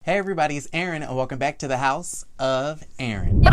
Hey everybody, it's Aaron and welcome back to the House of Aaron.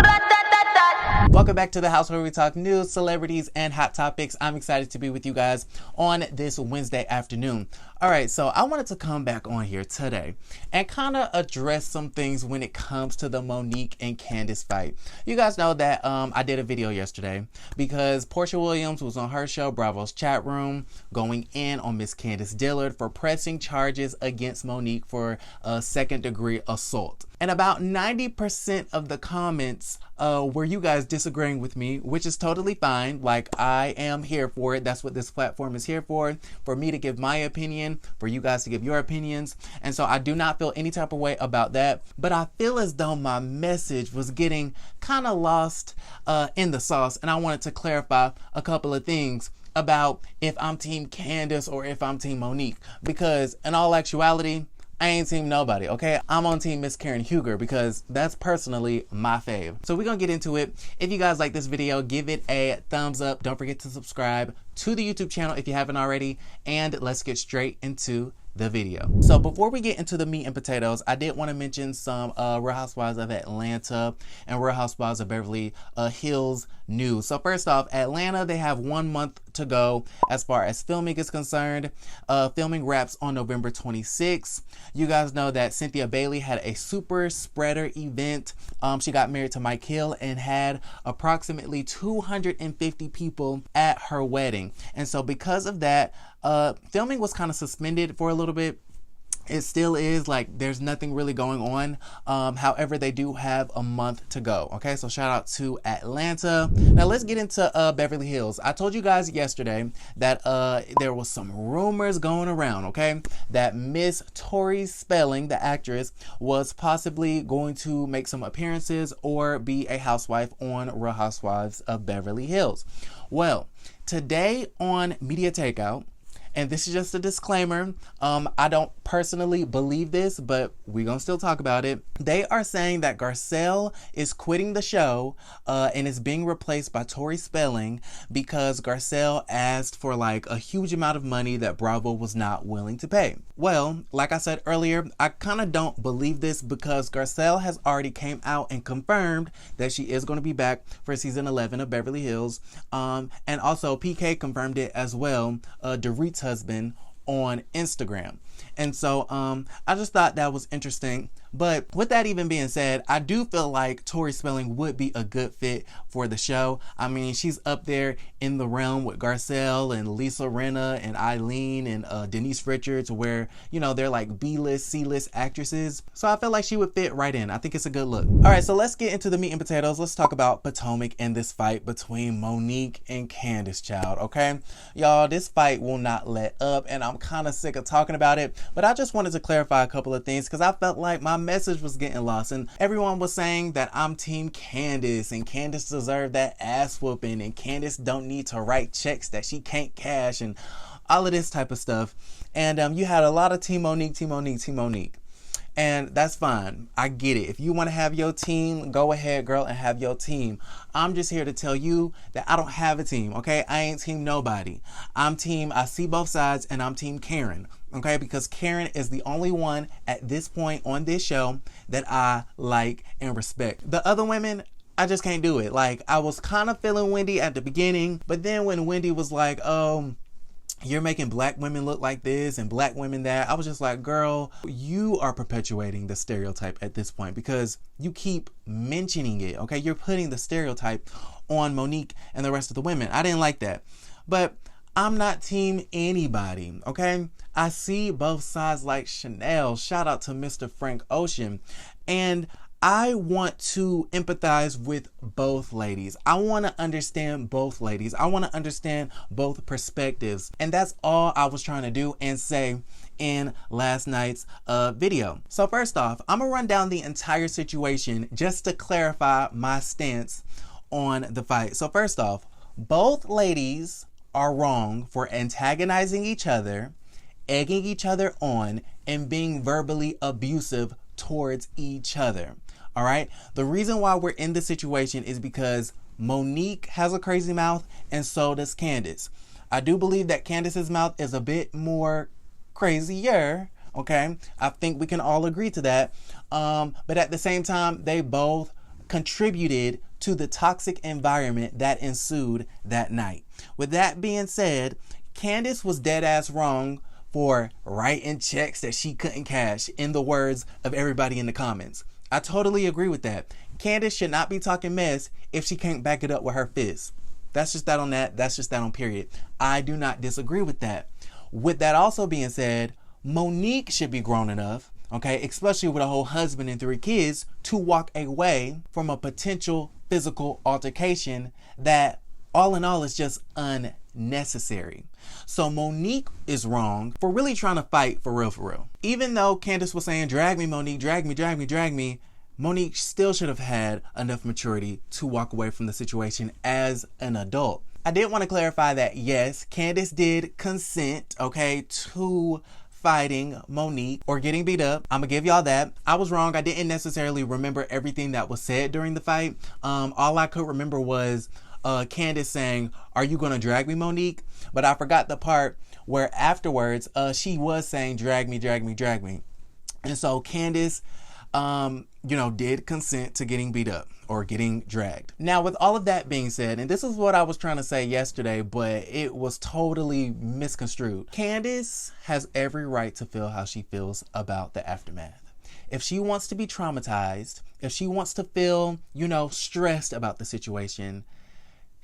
Welcome back to the house where we talk news, celebrities, and hot topics. I'm excited to be with you guys on this Wednesday afternoon. All right, so I wanted to come back on here today and kind of address some things when it comes to the Monique and Candiace fight. You guys know that I did a video yesterday because Portia Williams was on her show, Bravo's Chat Room, going in on Miss Candiace Dillard for pressing charges against Monique for a second-degree assault. And about 90% of the comments were you guys disagreeing with me, which is totally fine. Like, I am here for it. That's what this platform is here for me to give my opinion, for you guys to give your opinions. And so I do not feel any type of way about that. But I feel as though my message was getting kind of lost in the sauce. And I wanted to clarify a couple of things about if I'm Team Candiace or if I'm Team Monique. Because in all actuality, I ain't team nobody, okay? I'm on team Miss Karen Huger because that's personally my fave. So we're gonna get into it. If you guys like this video, give it a thumbs up. Don't forget to subscribe to the YouTube channel if you haven't already. And let's get straight into the video. So before we get into the meat and potatoes, I did want to mention some Real Housewives of Atlanta and Real Housewives of Beverly Hills news. So first off, Atlanta, they have 1 month to go as far as filming is concerned. Filming wraps on November 26th. You guys know that Cynthia Bailey had a super spreader event. She got married to Mike Hill and had approximately 250 people at her wedding. And so because of that, filming was kind of suspended for a little bit. It still is, like, there's nothing really going on. However, they do have a month to go. Okay, so shout out to Atlanta. Now let's get into Beverly Hills. I told you guys yesterday that there was some rumors going around, okay, that Miss Tori Spelling, the actress, was possibly going to make some appearances or be a housewife on Real Housewives of Beverly Hills. Well, today on Media Takeout, and this is just a disclaimer, I don't personally believe this, but we're gonna still talk about it. They are saying that Garcelle is quitting the show and is being replaced by Tori Spelling because Garcelle asked for like a huge amount of money that Bravo was not willing to pay. Well, like I said earlier, I kind of don't believe this because Garcelle has already came out and confirmed that she is going to be back for season 11 of Beverly Hills. And also PK confirmed it as well, Dorit's husband, on Instagram. And so I just thought that was interesting. But with that even being said, I do feel like Tori Spelling would be a good fit for the show. I mean, she's up there in the realm with Garcelle and Lisa Rinna and Eileen and Denise Richards, where, you know, they're like B-list, C-list actresses. So I feel like she would fit right in. I think it's a good look. All right, so let's get into the meat and potatoes. Let's talk about Potomac and this fight between Monique and Candiace, child, okay? Y'all, this fight will not let up, and I'm kind of sick of talking about it, but I just wanted to clarify a couple of things because I felt like my message was getting lost and everyone was saying that I'm team Candiace and Candiace deserved that ass whooping and Candiace don't need to write checks that she can't cash and all of this type of stuff. And you had a lot of team Monique, team Monique, team Monique. And that's fine. I get it. If you want to have your team, go ahead, girl, and have your team. I'm just here to tell you that I don't have a team, okay? I ain't team nobody. I'm team, I see both sides, and I'm team Karen, okay? Because Karen is the only one at this point on this show that I like and respect. The other women, I just can't do it. Like, I was kind of feeling Wendy at the beginning, but then when Wendy was like, you're making black women look like this and black women that, I was just like, girl, you are perpetuating the stereotype at this point because you keep mentioning it, okay? You're putting the stereotype on Monique and the rest of the women. I didn't like that. But I'm not team anybody, okay? I see both sides like Chanel. Shout out to Mr. Frank Ocean. And I want to empathize with both ladies. I want to understand both ladies. I want to understand both perspectives. And that's all I was trying to do and say in last night's video. So first off, I'm gonna run down the entire situation just to clarify my stance on the fight. So first off, both ladies are wrong for antagonizing each other, egging each other on, and being verbally abusive towards each other. All right. The reason why we're in this situation is because Monique has a crazy mouth and so does Candiace. I do believe that Candiace's mouth is a bit more crazier, Okay, I think we can all agree to that. But at the same time, they both contributed to the toxic environment that ensued that night. With that being said, Candiace was dead ass wrong for writing checks that she couldn't cash, in the words of everybody in the comments. I totally agree with that. Candiace should not be talking mess if she can't back it up with her fists. That's just that on that. That's just that on period. I do not disagree with that. With that also being said, Monique should be grown enough, okay, especially with a whole husband and 3 kids, to walk away from a potential physical altercation that all in all is just unnecessary. So Monique is wrong for really trying to fight for real, for real. Even though Candiace was saying, drag me, Monique, drag me, drag me, drag me, Monique still should have had enough maturity to walk away from the situation as an adult. I did want to clarify that, yes, Candiace did consent, okay, to fighting Monique or getting beat up. I'm gonna give y'all that. I was wrong. I didn't necessarily remember everything that was said during the fight. All I could remember was Candiace saying, "Are you gonna drag me, Monique?" But I forgot the part where afterwards she was saying, "Drag me, drag me, drag me." And so Candiace, did consent to getting beat up or getting dragged. Now, with all of that being said, and this is what I was trying to say yesterday, but it was totally misconstrued. Candiace has every right to feel how she feels about the aftermath. If she wants to be traumatized, if she wants to feel, stressed about the situation,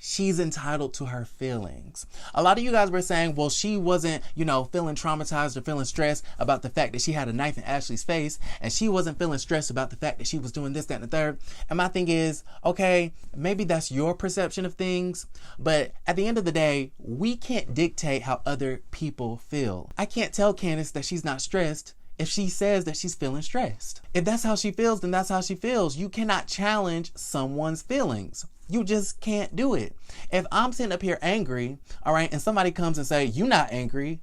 she's entitled to her feelings. A lot of you guys were saying, well, she wasn't, feeling traumatized or feeling stressed about the fact that she had a knife in Ashley's face, and she wasn't feeling stressed about the fact that she was doing this, that, and the third. And my thing is, okay, maybe that's your perception of things, but at the end of the day, we can't dictate how other people feel. I can't tell Candiace that she's not stressed if she says that she's feeling stressed. If that's how she feels, then that's how she feels. You cannot challenge someone's feelings. You just can't do it. If I'm sitting up here angry, all right, and somebody comes and say, "You're not angry,"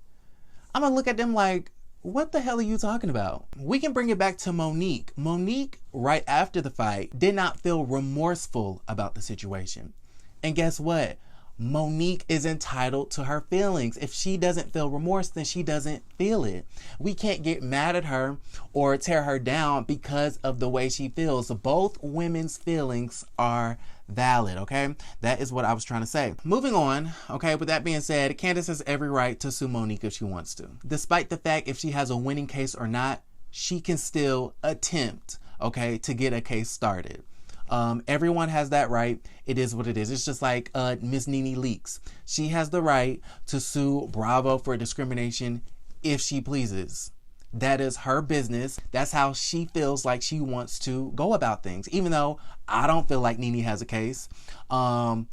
I'm gonna look at them like, what the hell are you talking about? We can bring it back to Monique. Monique, right after the fight, did not feel remorseful about the situation. And guess what? Monique is entitled to her feelings. If she doesn't feel remorse, then she doesn't feel it. We can't get mad at her or tear her down because of the way she feels. Both women's feelings are valid, okay? That is what I was trying to say. Moving on, okay, with that being said, Candiace has every right to sue Monique if she wants to. Despite the fact if she has a winning case or not, she can still attempt, okay, to get a case started. Everyone has that right. It is what it is. It's just like Miss Nene Leakes. She has the right to sue Bravo for discrimination if she pleases. That is her business. That's how she feels like she wants to go about things. Even though I don't feel like Nene has a case,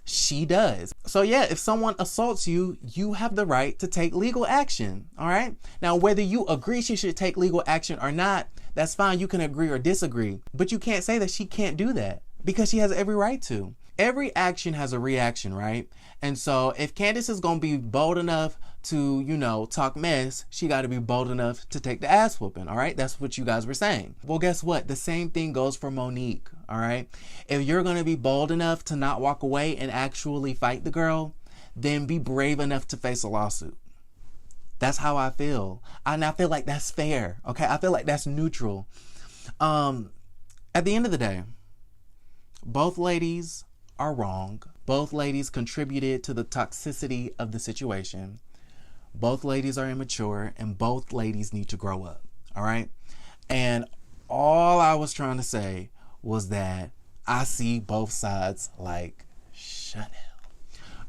she does. So yeah, if someone assaults you, you have the right to take legal action. All right. Now, whether you agree she should take legal action or not, that's fine. You can agree or disagree, but you can't say that she can't do that because she has every right to. Every action has a reaction, right? And so if Candiace is going to be bold enough to, talk mess, she got to be bold enough to take the ass whooping, all right? That's what you guys were saying. Well, guess what? The same thing goes for Monique, all right? If you're going to be bold enough to not walk away and actually fight the girl, then be brave enough to face a lawsuit. That's how I feel. And I feel like that's fair, okay? I feel like that's neutral. At the end of the day, both ladies are wrong. Both ladies contributed to the toxicity of the situation. Both ladies are immature and both ladies need to grow up. All right. And all I was trying to say was that I see both sides like Chanel.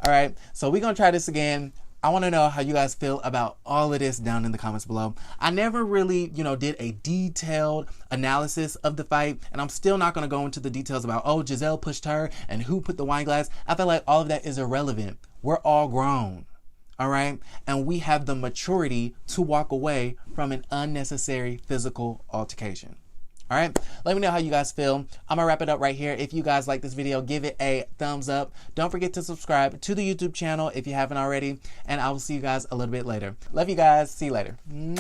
All right. So we're going to try this again. I want to know how you guys feel about all of this down in the comments below. I never really, did a detailed analysis of the fight, and I'm still not going to go into the details about, oh, Giselle pushed her and who put the wine glass. I feel like all of that is irrelevant. We're all grown, all right? And we have the maturity to walk away from an unnecessary physical altercation. All right, let me know how you guys feel. I'm gonna wrap it up right here. If you guys like this video, give it a thumbs up. Don't forget to subscribe to the YouTube channel if you haven't already, and I will see you guys a little bit later. Love you guys. See you later. Mwah.